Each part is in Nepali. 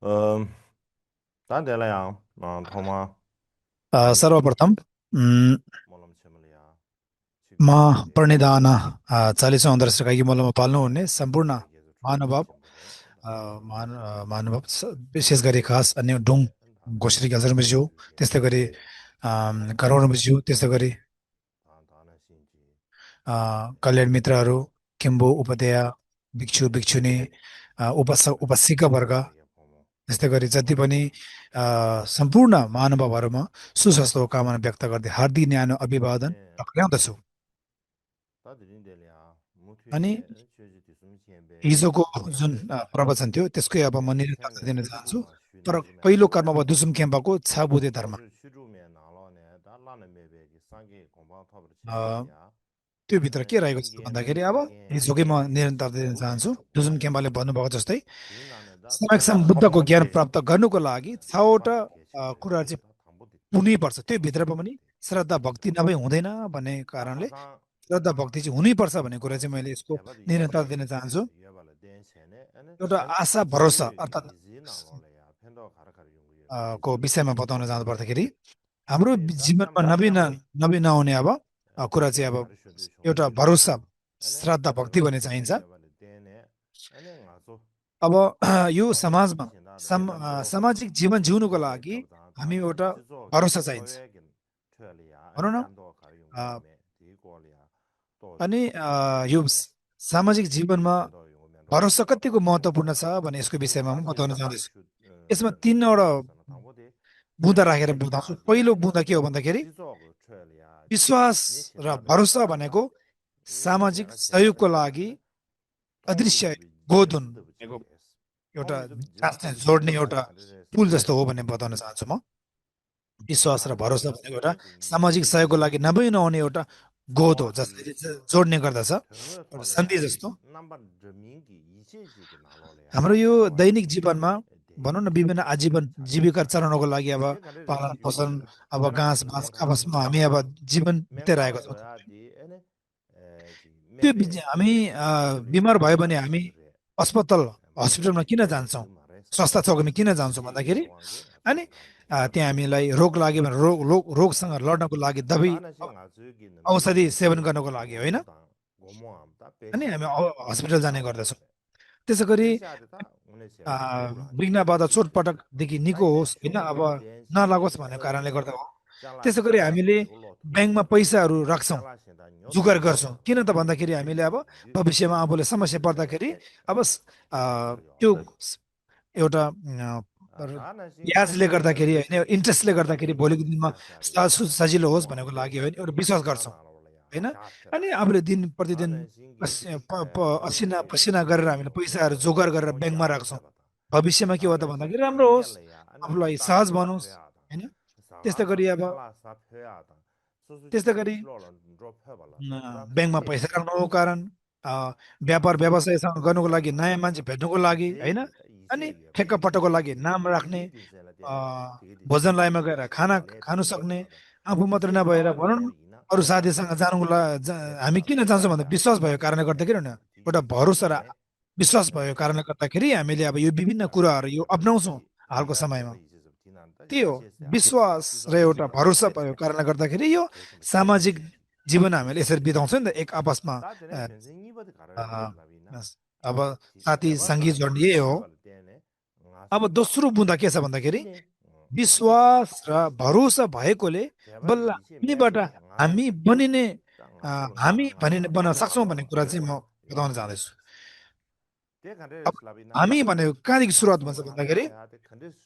अ, 딴 데라야 토마 सर्वप्रथम मोलम छिमलिया म छिगजुल छिगे प्रणिधान 40औं अन्तर्राष्ट्रिय मल्लमा पाल्नुहुने सम्पूर्ण छिगे ट्रुपल महानुभाव छिमबो अ, दाने महानुभाव विशेष गरी खास अन्य डुङ एन घोषरी थाने गजरमज्यू छिगजुल त्यस्तै गरी छिगे गरौडमज्यू त्यस्तै गरी दाने सिन्जी कल्याण मित्रहरू किम्बु उपाध्याय छिगे भिक्षु भिक्षुनी उपासिका वर्ग छिगे पोमो त्यस्तै गरी जति पनि सम्पूर्ण महानुभावहरूमा सुस्वास्थ्यको कामना व्यक्त गर्दै हार्दिक न्यानो अभिवादन 네 टक्राउँदछु 다들인데ल्या अनि 무투에 최지 뒤숨 छिएबे हिजोको जुन 딘나데 प्रवचन थियो त्यसकै अब म निरन्तरता 탱게 दिन चाहन्छु 슈루마 तर 슈리지메 पहिलो कर्म अब दुसुम खेम्पाको छाबुदे धर्म 도시 슈루메 나로네 달라네 메베기 상게 공방 탑으로 अ, छिए베야 त्यो भित्र के रहेको छ 팅게 भन्दाखेरि अब 팅게 हिजोकै म निरन्तरता दिन चाहन्छु 슈루메 दुसुम खेम्पाले 슈루메 भन्नुभएको जस्तै 딘나네다 समक्षम 달라 बुद्धको ज्ञान 슈루메 प्राप्त गर्नुको लागि छवटा 달라 कुराहरू 게시베베 चाहिँ 다 담보디 हुनैपर्छ त्यो भित्रमा पनि 담보디 श्रद्धा भक्ति नभई हुँदैन भन्ने 다 कारणले 하상 श्रद्धा भक्ति चाहिँ हुनैपर्छ भन्ने कुरा चाहिँ मैले यसको 대바도 निरन्तरता 예발이 दिन चाहन्छु 예발을 대신에 에는 एउटा आशा भरोसा 슈 अर्थात् 이지 나로래야 팬더 가라가리 연구에 को 이지 विषयमा बताउन जानु पर्दाखेरि हाम्रो 에다 जीवनमा 남바 नवीन नवीन आउने अब कुरा चाहिँ अब 가르쳐도 एउटा 쇼미지 भरोसा 에는 श्रद्धा भक्ति भन्ने चाहिन्छ 예발을 대네 에는 가서 अब यो 가서 समाजमा 지신다 대담도 सामाजिक जीवन जिउनुको 에 लागि हामी 답다 एउटा 지소 भरोसा चाहिन्छ 교회긴 틀리야 भनौँ 에는 न 팬더 가리 अ, 연구에 디고리아 또 अनि यो 디고리아 सामाजिक जीवनमा 팬더 연구면 भरोसा 로레야 कतिको महत्त्वपूर्ण छ भने यसको विषयमा म बताउन 다시다 चाहँदैछु 슈 यसमा तिनवटा 디고리아서는 당보디 बुँदा राखेर बताउँछु 땡가디 पहिलो बुँदा के हो भन्दाखेरि 지속 트레리아 विश्वास र 니신다베 भरोसा भनेको सामाजिक 니신다가 सहयोगको 제베베 लागि 에는 अदृश्य 통비즈비 गोधुन 제스드 भनेको 지에스 एउटा 통비즈비 टाँच्ने 제스드 जोड्ने 지에스 एउटा पुल 가르레스 जस्तो हो भन्ने बताउन चाहन्छु म विश्वास र भरोसा 다르다 भनेको एउटा 세베기 सामाजिक सहयोगको लागि नभई नहुने एउटा गोद हो 도와디 जसले चाहिँ जोड्ने गर्दछ 덩어 एउटा सन्धि 털레야 जस्तो 남바 저민기 이제지기 나로래야 हाम्रो यो दैनिक 나와야지 जीवनमा भनौँ न विभिन्न आजीवन 자기야 जीविका चलाउनको लागि अब 제 가르레 पालन पोषण 시베기 अब घाँस 베라기 बाँस 로라기 आपसमा हामी अब जीवन बिताइरहेको छौँ 맹가로야디 에네 त्यो 메베 हामी 슈루야 बिमार भयो भने हामी 마르시드레 अस्पताल हस्पिटलमा 마르시 किन जान्छौँ 베레스 마레스 स्वास्थ्य चौकीमा किन जान्छौँ 이제 भन्दाखेरि 왕게 अनि 아토브라기 त्यहाँ हामीलाई रोग लाग्यो भने रोगसँग लड्नको लागि दबाई 다른 시간 아주기는 औषधि 미리 सेवन गर्नको लागि होइन 고모당 고모함다 अनि हामी 배시하다 हस्पिटल जाने गर्दछौँ 나로래 त्यसै गरी 배시하다 오늘 आ, 시야지 고라지 विघ्न बाधा चोटपटकदेखि निको 다이네 होस् होइन अब 쇼미기 नलागोस् 댄시 भन्ने कारणले गर्दा 서리야 हो त्यसै गरी 잘라신다 हामीले 요로 ब्याङ्कमा 투자도 पैसाहरू राख्छौँ 잘라신다 जुगार 요도 गर्छौँ किन त भन्दाखेरि हामीले अब भविष्यमा आफूले समस्या पर्दाखेरि अब त्यो 요도 एउटा 다른 ब्याजले 신기 गर्दाखेरि होइन इन्ट्रेस्टले गर्दाखेरि 배시하다 भोलिको दिनमा 배시하리야 सजिलो होस् भनेको 고모함 लागि होइन एउटा विश्वास 배시하다 गर्छौँ 나로래야 होइन अनि 샤페라 आफूले दिन प्रतिदिन 다른 신기 असिना 미리 पसिना गरेर हामीले पैसाहरू 고모도 जोगाड गरेर ब्याङ्कमा 고야도 राख्छौँ 샤바다 भविष्यमा के हो त 다그래서 भन्दाखेरि राम्रो होस् 땡겔래야 아니 आफूलाई सहज 따라사 बनोस् 펴야다 होइन त्यस्तै गरी 사가다 अब 탈라사 펴야다 त्यस्तै 수수지기 गरी 실로는 좀 펴발라 다 ब्याङ्कमा पैसा राख्नुको कारण व्यापार व्यवसायसँग गर्नुको लागि नयाँ मान्छे भेट्नुको लागि होइन 이제기다 अनि 이제기야 ठेक्कापट्टको लागि नाम राख्ने 미리 빈셀라 अ, 되네 되게 भोजनलायमा गएर 이제 खाना 내 खानु 되게 सक्ने 사다 आफू मात्र 이제 नभएर 나와도 भनौँ न 자리이나 अरू 나와도 साथीसँग जानुको लागि हामी 베스다 किन जान्छौँ भन्दा 베야야 विश्वास भएको कारणले गर्दाखेरि होइन एउटा 뒤지기 भरोसा र 되네 विश्वास 에는 भएको कारणले 베야다 गर्दाखेरि हामीले अब यो विभिन्न कुराहरू यो 다시다 अप्नाउँछौँ 이 हालको 네가 समयमा 제발 이제 좀 지난다 त्यही हो 이제야 विश्वास र 지소미 एउटा भरोसा 지소미 भएको कारणले गर्दाखेरि यो 그래서 सामाजिक 지야지 जीवन हामीले यसरी बिताउँछौँ नि त एक आपसमा 다들의 अ, 변생이버드 가르레스 अ, 나비나 अब साथी सङ्गी 대바다 जोड्ने यही हो 예발 때네 अब 아서 दोस्रो बुँदा के छ भन्दाखेरि 이네 विश्वास र भरोसा भएकोले 대바다 बल्ल 이제 हामीबाट 매베 हामी 아서 बनिने 땅아솔로 हामी 나랑아솔로 बन्न 나랑아솔로 सक्छौँ भन्ने कुरा चाहिँ म बताउन 예발 चाहँदैछु 대 अब 가르레스 나비나 हामी भनेको कहाँदेखि सुरुवात 아솔로 भन्छ भन्दाखेरि 나라야 대 가르레스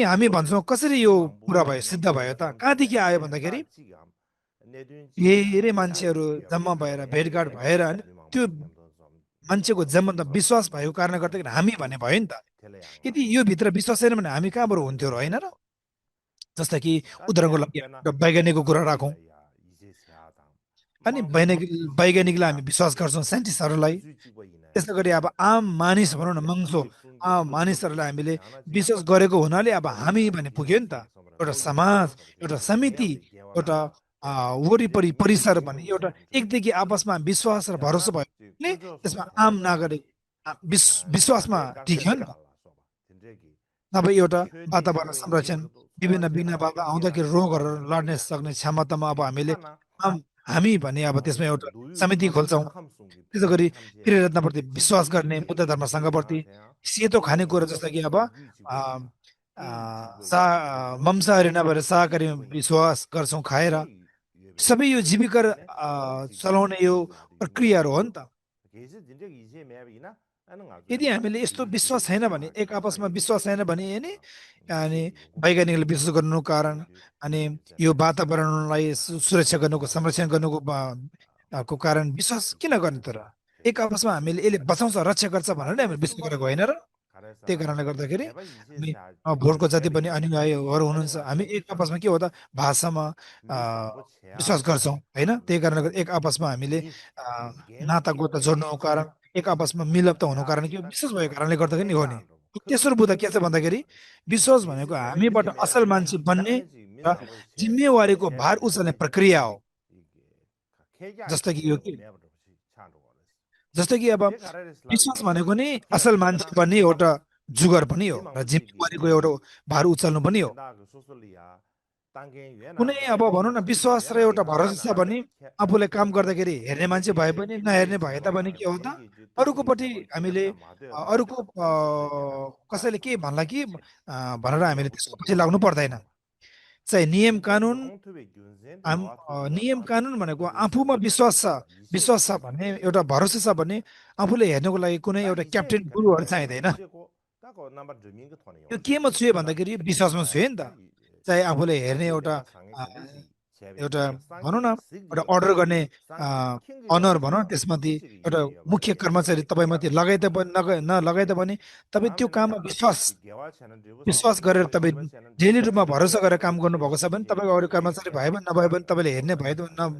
हामी भन्छौँ कसरी यो कुरा भयो 망부르야 सिद्ध भयो त 망부르야 कहाँदेखि आयो भन्दाखेरि 댄다 지감 내든지야 धेरै मान्छेहरू 다지기야 जम्मा भएर 우리로래 भेटघाट भएर 에베스 होइन त्यो 미망만 템도 좀 मान्छेको जम्मा 템도 विश्वास 좀 भएको कारणले गर्दाखेरि हामी भन्ने भयो नि त यदि 텔레양아소 यो भित्र विश्वास छैन भने हामी कहाँबाट हुन्थ्यो र होइन र जस्तै कि उदाहरणको 따지야 लागि 베나 एउटा वैज्ञानिकको कुरा राखौँ 텔레야 이제 세하다 अनि 망소 वैज्ञानिकलाई हामी 야 विश्वास गर्छौँ साइन्टिस्टहरूलाई 수수지고이네 त्यस्तै गरी अब आम मानिस भनौँ न 야바디 मङ्सो 슈순게 आम 슈루버디 मानिसहरूलाई हामीले 야나지 विश्वास गरेको हुनाले अब हामी 야바디 भन्ने पुग्यो नि त 지소미 섬라 एउटा 롤리 समाज 섬라 एउटा 야바디 समिति 개야바디 एउटा 개와라 वरिपरि परिसर भन्ने 미리 एउटा 섬주 एकदेखि आपसमा विश्वास र भरोसा 야나 भयो 지 भने 구조 त्यसमा 섬 आम 개야바디 नागरिक 야 विश्वासमा 다데 टिक्यो 깡셀레 नि त 갈라 소바 진짜기 नभए एउटा 최대 वातावरण 규모의 संरक्षण 위기에서도 विभिन्न 소화할 विघ्न 때나 आउँदाखेरि 위기라는 रोगहरू 것을 लड्ने सक्ने क्षमतामा अब हामीले 하나 हामी भने अब त्यसमा 이 एउटा 노유 समिति खोल्छौँ 함송기 त्यसै गरी 폐암제 प्रेरत्नप्रति विश्वास गर्ने 지구의 बुद्ध धर्म सङ्घप्रति 지구야 सेतो खानेकुरा जस्तो कि अब मांसाहारी नभएर शाकाहारी विश्वास गर्छौँ खाएर सबै यो जीविका चलाउने यो प्रक्रियाहरू हो नि त 계속 진짜 이제 매비나 하는 아주 यदि हामीले यस्तो विश्वास छैन भने एक आपसमा विश्वास छैन भने नि अनि वैज्ञानिक वैज्ञानिकले विश्वास गर्नुको कारण अनि यो वातावरणलाई सुरक्षा गर्नुको संरक्षण गर्नुको को कारण विश्वास किन गर्ने त र एक आपसमा हामीले यसले बचाउँछ रक्षा गर्छ भनेर नै हामीले विश्वास गरेको होइन र त्यही कारणले गर्दाखेरि हामी भोटको जति पनि अनुयायीहरू हुनुहुन्छ हामी एक आपसमा के हो त भाषामा विश्वास गर्छौँ होइन त्यही कारणले गर्दा एक आपसमा हामीले नाता गोता जोड्नुको कारण एक आपसमा मिलप त हुनुको कारण के हो? विश्वास भएको कारणले गर्दाखेरि नि हो नि तेस्रो बुँदा के छ भन्दाखेरि विश्वास भनेको हामीबाट असल मान्छे बन्ने र जिम्मेवारीको भार उचाल्ने प्रक्रिया हो जस्तो कि यो के जस्तो कि अब विश्वास भनेको नि असल मान्छे बन्ने एउटा जुगर पनि हो र जिम्मेवारीको एउटा भार उचाल्नु पनि हो कुनै अब भनौँ न विश्वास र एउटा भरोसा छ भने आफूले काम गर्दाखेरि हेर्ने मान्छे भए पनि नहेर्ने भए तापनि के हो त अरूकोपट्टि हामीले अरूको कसैले के भन्ला कि भनेर हामीले त्यसको पछि लाग्नु पर्दैन चाहिँ नियम कानुन नियम कानुन भनेको आफूमा विश्वास छ भने एउटा भरोसा छ भने आफूले हेर्नुको लागि कुनै एउटा क्याप्टेन गुरुहरू चाहिँदैन यो केमा छुयो भन्दाखेरि विश्वासमा छुयो नि त चाहे आफूले हेर्ने एउटा एउटा भनौँ न एउटा अर्डर गर्ने अनर भनौँ त्यसमाथि एउटा मुख्य कर्मचारी तपाईँमाथि लगाए तापनि नलगाए तापनि तपाईँ त्यो काममा विश्वास गरेर तपाईँ डेली रूपमा भरोसा गरेर काम गर्नुभएको छ भने तपाईँको अरू कर्मचारी भए पनि नभए पनि तपाईँले हेर्ने भए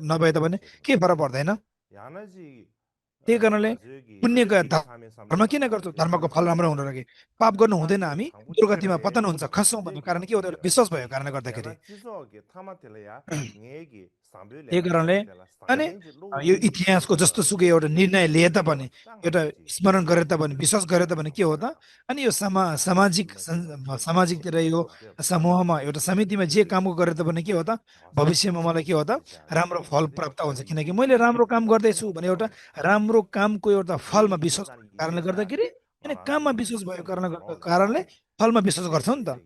नभए तापनि केही फरक पर्दैन त्यही कारणले पुण्यको धर्म किन गर्छौँ धर्मको फल राम्रो हुनु लागि पाप गर्नु हुँदैन हामी दुर्गतिमा पतन हुन्छ खस्छौँ भन्ने कारण के हो विश्वास भएको कारणले गर्दाखेरि त्यही कारणले अनि यो इतिहासको जस्तो सुकै एउटा निर्णय लिए तापनि एउटा स्मरण गरे तापनि विश्वास गरे तापनि के हो त अनि यो सामाजिकतिर यो समूहमा एउटा समितिमा जे काम गरे तापनि के हो त भविष्यमा मलाई के हो त राम्रो फल प्राप्त हुन्छ किनकि मैले राम्रो काम गर्दैछु भने एउटा राम्रो कामको एउटा फलमा विश्वास भएको कारणले गर्दाखेरि अनि काममा विश्वास भएको कारणले फलमा विश्वास गर्छौँ नि त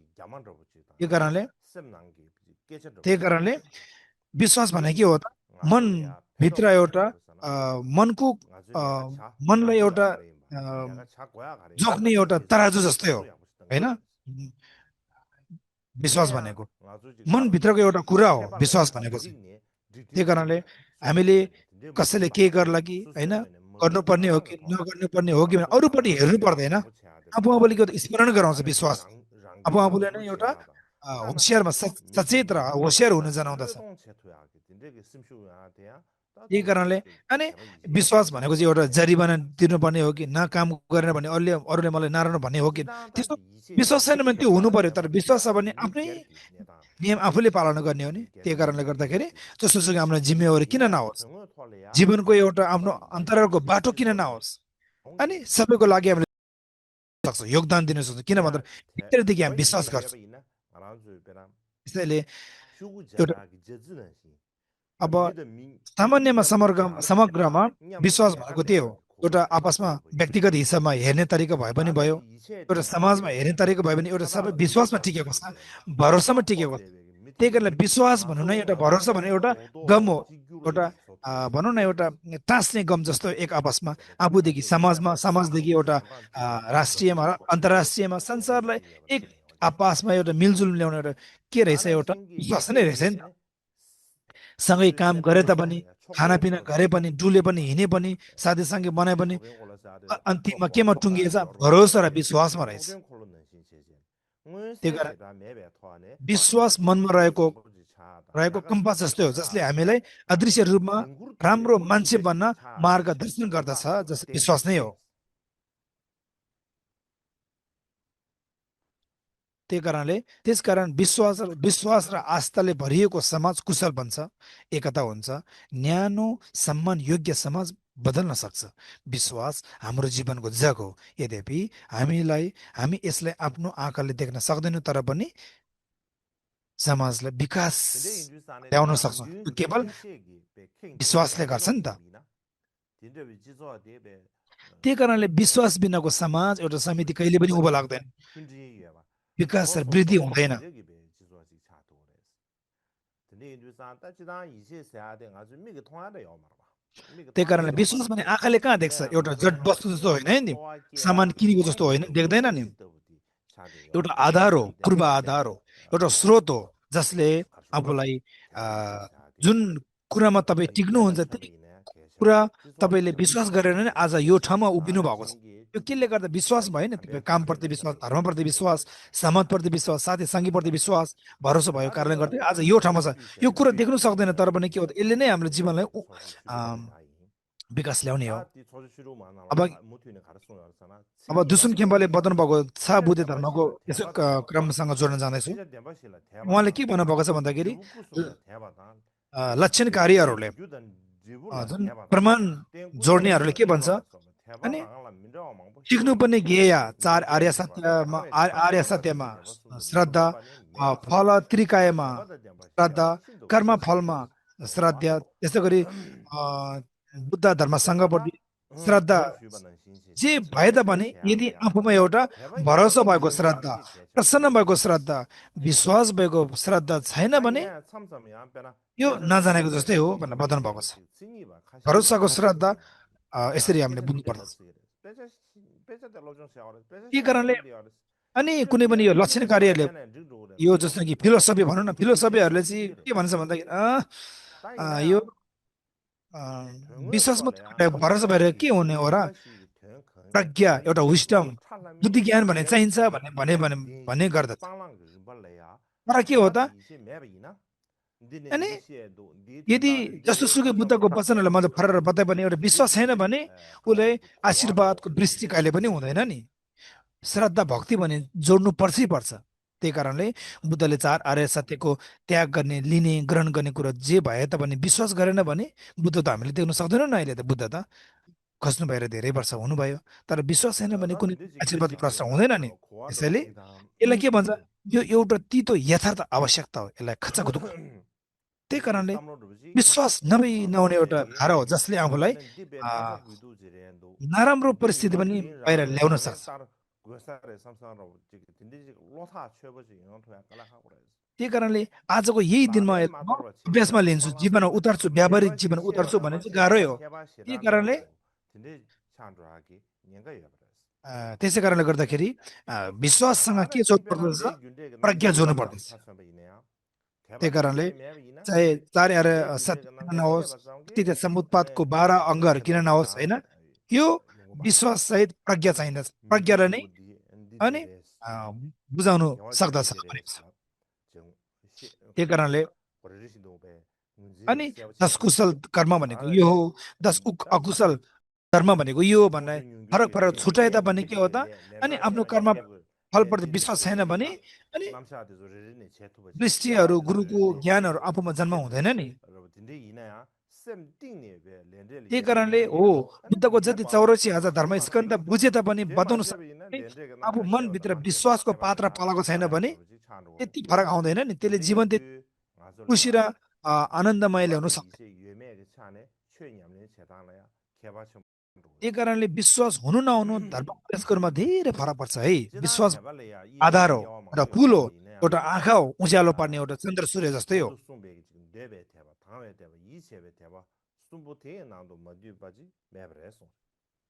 त्यही कारणले विश्वास भने के हो त मनभित्र एउटा मनको मनलाई एउटा जोख्ने एउटा तराजु जस्तै हो होइन विश्वास भनेको मनभित्रको एउटा कुरा हो विश्वास भनेको चाहिँ त्यही कारणले हामीले कसैले के गर्ला कि होइन गर्नुपर्ने हो कि नगर्नुपर्ने हो कि भने अरूपट्टि हेर्नु पर्दैन आफू आफूले स्मरण गराउँछ विश्वास आफू आफूले नै एउटा होसियारमा सचेत र होसियार हुन जनाउँदछ त्यही कारणले अनि विश्वास भनेको चाहिँ एउटा जरिवाना तिर्नुपर्ने हो कि न काम गरेन भने अरूले मलाई नराम्रो भन्ने हो कि त्यस्तो विश्वास छैन भने त्यो हुनु पर्यो तर विश्वास छ भने आफ्नै नियम आफूले पालना गर्ने हो नि त्यही कारणले गर्दाखेरि जसोसुकै हाम्रो जिम्मेवारी किन नहोस् जीवनको एउटा आफ्नो अन्तरालको बाटो किन नहोस् अनि सबैको लागि हामीले सक्छ योगदान दिन सक्छौँ किन भन्दा भित्रदेखि हामी विश्वास गर्छौँ त्यसैले एउटा अब सामान्यमा समग्रमा विश्वास भनेको त्यही हो एउटा आपसमा व्यक्तिगत हिसाबमा हेर्ने तरिका भए पनि भयो एउटा समाजमा हेर्ने तरिका भयो भने एउटा सबै विश्वासमा टिकेको छ भरोसामा टिकेको छ त्यही कारणले विश्वास भनौँ न एउटा भरोसा भने एउटा गम हो एउटा भनौँ न एउटा टाँस्ने गम जस्तो एक आपसमा आफूदेखि समाजदेखि एउटा राष्ट्रियमा र अन्तर्राष्ट्रियमा संसारलाई एक आपसमा एउटा मिलजुल ल्याउने एउटा के रहेछ एउटा विश्वास नै रहेछ नि त सँगै काम गरे तापनि खानापिना गरे पनि डुले पनि हिँडे पनि साथीसँगै बनाए पनि अन्तिममा केमा टुङ्गिएछ भरोसा र विश्वासमा रहेछ त्यही कारण विश्वास मनमा रहेको कम्पास जस्तै हो जसले हामीलाई अदृश्य रूपमा राम्रो मान्छे बन्न मार्गदर्शन गर्दछ जस विश्वास नै हो त्यही कारणले त्यसकारण विश्वास र आस्थाले भरिएको समाज कुशल बन्छ एकता हुन्छ न्यानो सम्मान योग्य समाज बदल्न सक्छ। विश्वास हाम्रो जीवनको जग हो। यद्यपि हामी यसलाई आफ्नो आँखाले देख्न सक्दैनौँ, तर पनि समाजलाई विकास 근데 인주산에 ल्याउन 다 सक्छौँ। त्यो 윤 केवल 켄시에기 베 켄게 विश्वासले गर्छ 켄지바 नि त। 켄리나 진짜 지소아 데베 त्यही कारणले विश्वास बिनाको समाज, एउटा समिति कहिले पनि उभो लाग्दैन, 흔지 예바 विकास र 더 वृद्धि 속속 हुँदैन। 속적이 베 지소아지 차도레스 근데 인주산 따지다 이제 세야데 아주 미게 통하래요 말봐 미게 त्यही कारणले 통하래요 विश्वास भने 말한테 आँखाले कहाँ देख्छ? 내 एउटा जड 마음에 वस्तु जस्तो होइन है नि, 소화기야 सामान किनेको जस्तो होइन, 소화기도 देख्दैन नि। 시도부디 차대요 एउटा आधार हो, 근데 पूर्व आधार हो, एउटा स्रोत हो, जसले 가르쳐봐 आफूलाई 대바 이제 आ, 세야데 जुन कुरामा तपाईँ 다 이때는 टिक्नुहुन्छ, त्यही 참이네 कुरा 계셔 तपाईँले 지소아지 विश्वास गरेर नै आज यो ठाउँमा उभिनु 나는 भएको छ। 생기 यो केले गर्दा विश्वास भयो नि? तपाईँ कामप्रति विश्वास, धर्मप्रति विश्वास, समाजप्रति विश्वास, साथै सङ्घीप्रति विश्वास, भरोसा भएको कारणले गर्दै आज यो ठाउँमा छ। यो कुरा देख्नु सक्दैन, तर पनि के हो त, यसले नै हाम्रो जीवनलाई विकास ल्याउने हो। 다디 조주시로만 अब 하나 모티네 가르쳐 알았잖아. अब दुसुन खेम्बाले बताउनु भएको छ बुद्धि धर्मको 대바실라 यसो 대바다. क्रमसँग जोड्न जाँदैछु। 진짜 대바실라 उहाँले 대바다. के भन्नुभएको छ भन्दाखेरि 유부수가 대바다. लक्षणकारीहरूले 유단 지불라 जुन 대바다. प्रमाण जोड्नेहरूले के भन्छ, अनि सिक्नुपर्ने ज्ञेय चार आर्य सत्यमा श्रद्धा, फल त्रिकायमा श्रद्धा, कर्म फलमा श्रद्धा, त्यस्तै गरी बुद्ध धर्मसँगपट्टि श्रद्धा जे भए तापनि यदि आफूमा एउटा भरोसा भएको श्रद्धा, प्रसन्न भएको श्रद्धा, विश्वास भएको श्रद्धा छैन भने यो नजानेको जस्तै हो भनेर बताउनु भएको छ। भरोसाको श्रद्धा यसरी हामीले बुझ्नु पर्दछ। यही कारणले अनि कुनै पनि यो लक्षणकारीहरूले यो जस्तो कि फिलोसफी भनौँ न, फिलोसफीहरूले चाहिँ के भन्छ भन्दाखेरि यो विश्वासमा भरोसा भएर के हुने हो र, प्रज्ञा, एउटा विस्डम, बुद्धि ज्ञान भन्ने चाहिन्छ भन्ने गर्दछ। तर के हो त, अनि यदि जस्तो सुकै बुद्धको वचनहरूलाई मैले फरक बताए पनि एउटा विश्वास छैन भने उसले आशीर्वादको दृष्टि कहिले पनि हुँदैन नि। श्रद्धा भक्ति भने जोड्नु पर्छै पर्छ। त्यही कारणले बुद्धले चार आर्य सत्यको त्याग गर्ने, लिने, ग्रहण गर्ने कुरा जे भए तापनि विश्वास गरेन भने बुद्ध त हामीले देख्न सक्दैनौँ न। अहिले त बुद्ध त खस्नु भएर धेरै वर्ष हुनुभयो, तर विश्वास छैन भने कुनै आशीर्वाद प्रश्न हुँदैन नि। त्यसैले यसलाई के भन्छ, यो एउटा तितो यथार्थ आवश्यकता हो, यसलाई खचाखुचु। त्यही कारणले विश्वास नहुने एउटा धारा हो जसले आफूलाई नराम्रो परिस्थिति पनि बाहिर ल्याउन सक्छ। त्यही कारणले आजको यही दिनमा अभ्यासमा लिन्छु, जीवनमा उतार्छु, व्यावहारिक जीवन उतार्छु भने चाहिँ गाह्रै हो। त्यही कारणले त्यसै कारणले गर्दाखेरि विश्वाससँग के जोड्नु पर्दछ, प्रज्ञा जोड्नु पर्दछ। त्यही कारणले चाहे चार आर्य सत्य किन नहोस्, त्यही समुत्पादको 12 अङ्गहरू किन नहोस्, होइन, यो विश्वास सहित प्रज्ञा चाहिँदछ। प्रज्ञाले नै अनि बुझाउनु सक्दछ भनेको छ। त्यही कारणले अनि 10 कुशल कर्म भनेको यो हो, 10 अकुशल कर्म भनेको यो हो भन्ने फरक छुट्याए तापनि के हो त, अनि आफ्नो कर्म फलप्रति विश्वास छैन भने अनि दृष्टिहरू, गुरुको ज्ञानहरू आफूमा जन्म हुँदैन नि। त्यही कारणले हो बुद्धको जति 84,000 धर्म स्कन्द बुझे तापनि बताउनु आफू मनभित्र विश्वासको पात्र पलाएको छैन भने त्यति फरक आउँदैन नि। त्यसले जीवन खुसी र आनन्दमय ल्याउनु सक्छ। त्यही कारणले विश्वास हुनु नहुनु धर्म अभ्यासकोमा धेरै फरक पर्छ है। विश्वास आधार हो, एउटा पुल हो, एउटा आँखा हो, उज्यालो पार्ने एउटा चन्द्र सूर्य जस्तै हो।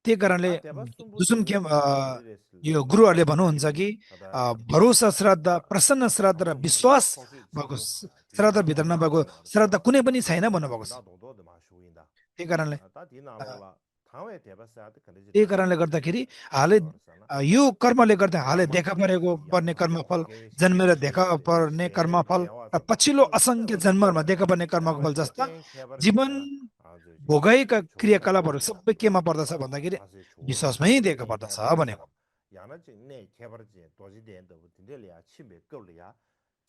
त्यही कारणले दुसुन यो गुरुहरूले भन्नुहुन्छ कि भरोसा, श्रद्धा, प्रसन्न श्रद्धा र विश्वास भएको श्रद्धाभित्र नभएको श्रद्धा कुनै पनि छैन भन्नुभएको छ। त्यही कारणले गर्दाखेरि हालै यो कर्मले गर्दा हालै देखा पर्ने कर्मफल, जन्मेर देखा पर्ने कर्मफल र पछिल्लो असङ्ख्य जन्महरूमा देखा पर्ने कर्मफल जस्ता जीवन भोगेका क्रियाकलापहरू सबै केमा पर्दछ भन्दाखेरि विश्वासमै देखा पर्दछ भनेको।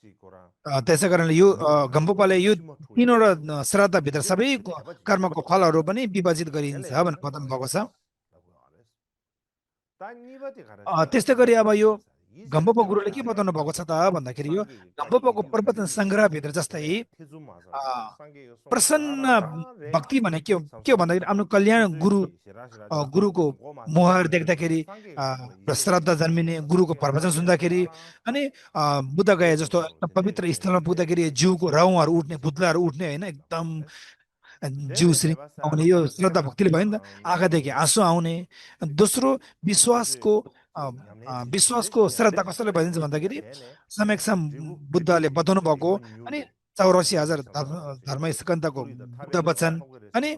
त्यसै कारणले यो गम्पोपाले यो तीनवटा श्राद्धभित्र सबै कर्मको फलहरू पनि विभाजित गरिन्छ भनेर बताउनु भएको छ। त्यस्तै गरी अब यो गम्पोपा गुरुले के बताउनु भएको छ त भन्दाखेरि यो गम्पोपाको प्रवचन सङ्ग्रहभित्र जस्तै प्रसन्न भक्ति भने के हो भन्दाखेरि आफ्नो कल्याण गुरुको मुहार देख्दाखेरि श्रद्धा जन्मिने, गुरुको प्रवचन सुन्दाखेरि अनि बुद्ध गए जस्तो पवित्र स्थलमा पुग्दाखेरि जिउको रौँहरू उठ्ने, पुत्लाहरू उठ्ने होइन, एकदम जिउश्री आउने, यो श्रद्धा भक्तिले भयो नि त। आँखादेखि आँसु आउने। दोस्रो विश्वासको श्रद्धा कसैले भनिन्छ भन्दाखेरि सम्यक्सम बुद्धले बताउनु भएको अनि 84,000 धर्म स्कन्धको बुद्ध वचन अनि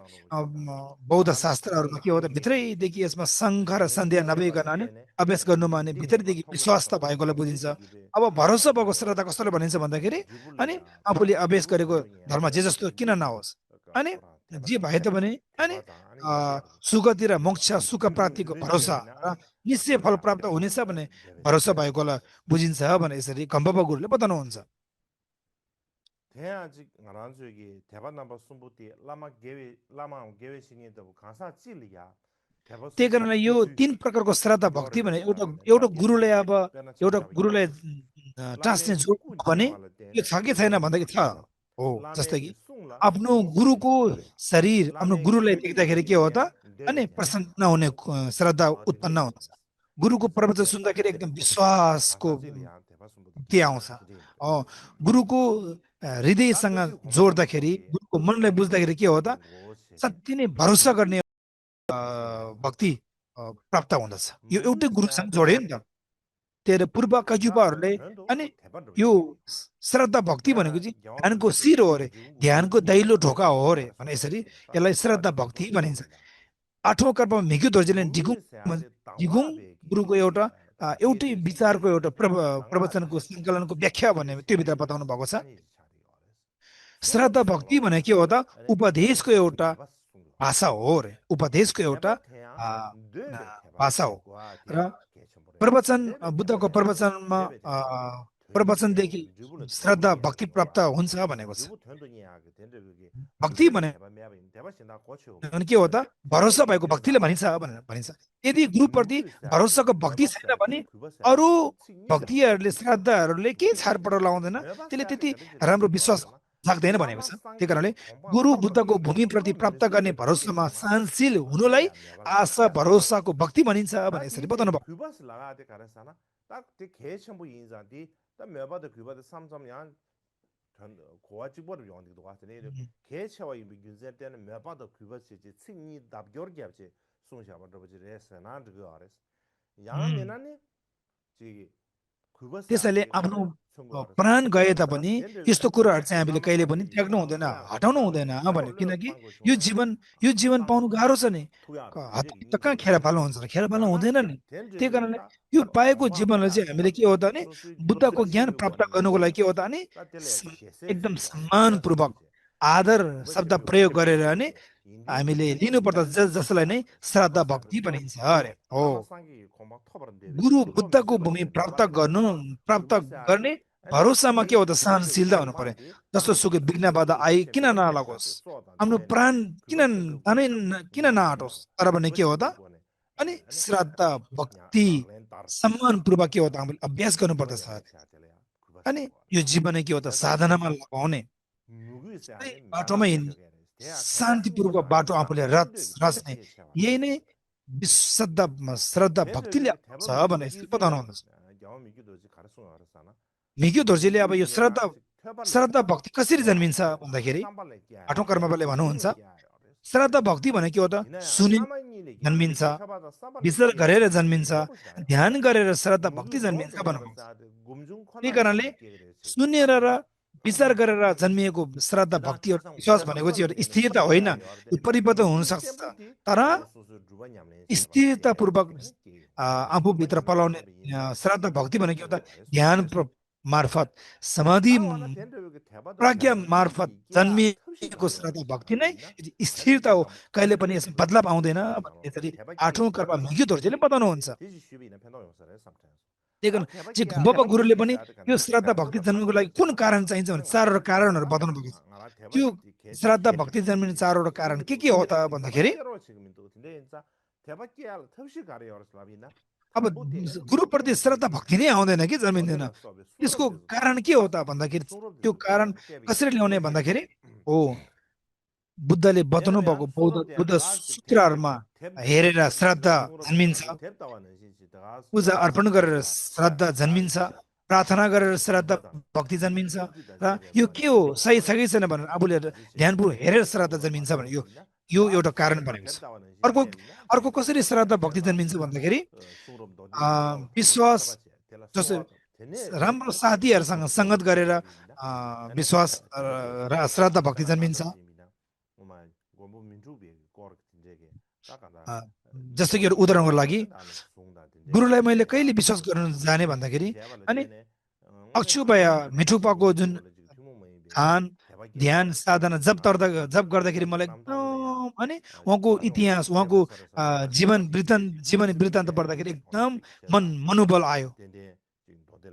बौद्ध शास्त्रहरूमा के हो त भित्रैदेखि यसमा शङ्ख र सन्ध्या नभइकन अनि अभ्यास गर्नुमा अनि भित्रैदेखि विश्वास त भएकोलाई बुझिन्छ। अब भरोसा भएको श्रद्धा कसैले भनिन्छ भन्दाखेरि अनि आफूले अभ्यास गरेको धर्म जे जस्तो किन नहोस् अनि जे भए त भने अनि सुखतिर मोक्ष सुख प्राप्तिको भरोसा र निश्चय फल प्राप्त हुनेछ भने भरोसा भएकोलाई बुझिन्छ भने यसरी गम्पोपा गुरुले बताउनुहुन्छ। त्यही कारणले यो 3 प्रकारको श्रद्धा भक्ति भने एउटा गुरुले ट्रान्सलेट भने यो छ कि छैन भन्दाखेरि छ हो। जस्तै कि आफ्नो गुरुको शरीर आफ्नो गुरुलाई देख्दाखेरि के हो त अनि प्रसन्न हुने श्रद्धा उत्पन्न हुन्छ। गुरुको प्रवचन सुन्दाखेरि एकदम विश्वासको के आउँछ। गुरुको हृदयसँग जोड्दाखेरि गुरुको मनलाई बुझ्दाखेरि के हो त साँच्चै नै भरोसा गर्ने भक्ति प्राप्त हुँदछ। यो एउटै गुरुसँग जोड्यो नि त। तेरो पूर्वका युवाहरूले अनि यो श्रद्धा भक्ति भनेको चाहिँ ध्यानको शिर हो अरे, ध्यानको दैलो ढोका हो अरे भने यसरी यसलाई श्रद्धा भक्ति भनिन्छ। 8औं कर्ममा मिग्यू दोर्जेले डिगुङ गुरुको एउटै विचारको एउटा प्रवचनको सङ्कलनको व्याख्या भन्ने त्यो भित्र बताउनु भएको छ। श्रद्धा भक्ति भने के हो त उपदेशको एउटा भाषा हो रे, उपदेशको एउटा भाषा हो र प्रवचन बुद्धको प्रवचनमा प्रवचनदेखि श्रद्धा भक्ति प्राप्त हुन्छ भनेको छ। भक्ति भने के हो त भरोसा भएको भक्तिले भनिन्छ भनेर भनिन्छ। यदि गुरुप्रति भरोसाको भक्ति छैन भने अरू भक्तिहरूले श्रद्धाहरूले के छाडपटो लाउँदैन, त्यसले त्यति राम्रो विश्वास जाग्दैन भनेको छ। त्यही कारणले गुरु बुद्धको भूमिप्रति प्राप्त गर्ने भरोसामा सहनशील हुनुलाई आशा भरोसाको भक्ति भनिन्छ भने यसरी बताउनु भयो। त्यसैले आफ्नो प्राण गए तापनि यस्तो कुराहरू चाहिँ हामीले कहिले पनि त्याग्नु हुँदैन, हटाउनु हुँदैन भन्यो। किनकि यो जीवन पाउनु गाह्रो छ नि, त कहाँ खेर फाल्नु हुन्छ र खेर फाल्नु हुँदैन नि। त्यही कारणले यो पाएको जीवनलाई चाहिँ हामीले के हो त भने बुद्धको ज्ञान प्राप्त गर्नुको लागि के हो त भने एकदम सम्मानपूर्वक आदर शब्द प्रयोग गरेर अनि हामीले लिनुपर्दा जसलाई नै श्रद्धा भक्ति भनिन्छ अरे हो। गुरु बुद्धको भूमि प्राप्त गर्ने भरोसामा के हो त सहनशीलता हुनु पर्यो। जस्तो सुकै विघ्न बाधा आई किन नलागोस्, आफ्नो प्राण किन नहटोस्, तर भने के हो त अनि श्रद्धा भक्ति सम्मानपूर्वक के हो त हामीले अभ्यास गर्नुपर्दछ। अनि यो जीवन के हो त साधनामा लगाउने, बाटोमा हिँड्ने, शान्तिपूर्वक बाटो आफूले रच्ने, यही नै श्रद्धा भक्तिले छ भने बताउनु हुन्छ। मिग्यू दोर्जेले अब यो श्रद्धा भक्ति कसरी जन्मिन्छ भन्दाखेरि 8औं कर्मले भन्नुहुन्छ श्रद्धा भक्ति भने के हो त सुनि जन्मिन्छ, विचार गरेर जन्मिन्छ, ध्यान गरेर श्रद्धा भक्ति जन्मिन्छ भन्नुहुन्छ। त्यही कारणले सुनेर र विचार गरेर जन्मिएको श्रद्धा भक्ति विश्वास भनेको चाहिँ एउटा स्थिरता होइन, यो परिवर्तन हुन सक्छ, तर स्थिरतापूर्वक आफूभित्र पलाउने श्रद्धा भक्ति भनेको एउटा ध्यान मार्फत समाधि प्रज्ञा मार्फत जन्मिएको श्रद्धा भक्ति नै स्थिरता हो, कहिले पनि यसमा बदलाव आउँदैन। यसरी 8औं कर्म मिग्यू दोर्जेले बताउनुहुन्छ। त्यही कारण चाहिँ घम्बप्पा गुरुले पनि यो श्रद्धा भक्ति जन्मको लागि कुन कारण चाहिन्छ भने चारवटा कारणहरू बताउनु भएको छ। त्यो श्रद्धा भक्ति जन्मिने चारवटा कारण के हो त भन्दाखेरि अब गुरुप्रति श्रद्धा भक्ति नै आउँदैन कि जन्मिँदैन। त्यसको कारण के हो त भन्दाखेरि त्यो कारण कसरी ल्याउने भन्दाखेरि हो बुद्धले बताउनु भएको बुद्ध सूत्रहरूमा हेरेर श्रद्धा जन्मिन्छ, पूजा अर्पण गरेर श्रद्धा जन्मिन्छ, प्रार्थना गरेर श्रद्धा भक्ति जन्मिन्छ। र यो के हो सही सही छैन भनेर आफूले ध्यानपूर्वक हेरेर श्रद्धा जन्मिन्छ भने यो एउटा कारण बनेको छ। अर्को कसरी श्रद्धा भक्ति जन्मिन्छ भन्दाखेरि विश्वास जस्तो राम्रो साथीहरूसँग सङ्गत गरेर विश्वास र श्रद्धा भक्ति जन्मिन्छ। जस्तो कि उदाहरणको लागि गुरुलाई मैले कहिले विश्वास गर्न जाने भन्दाखेरि अनि अक्षुभय मिठुपाको जुन ध्यान साधना जप गर्दाखेरि मलाई एकदम अनि उहाँको इतिहास उहाँको जीवन वृत्तान्त पढ्दाखेरि एकदम मनोबल आयो।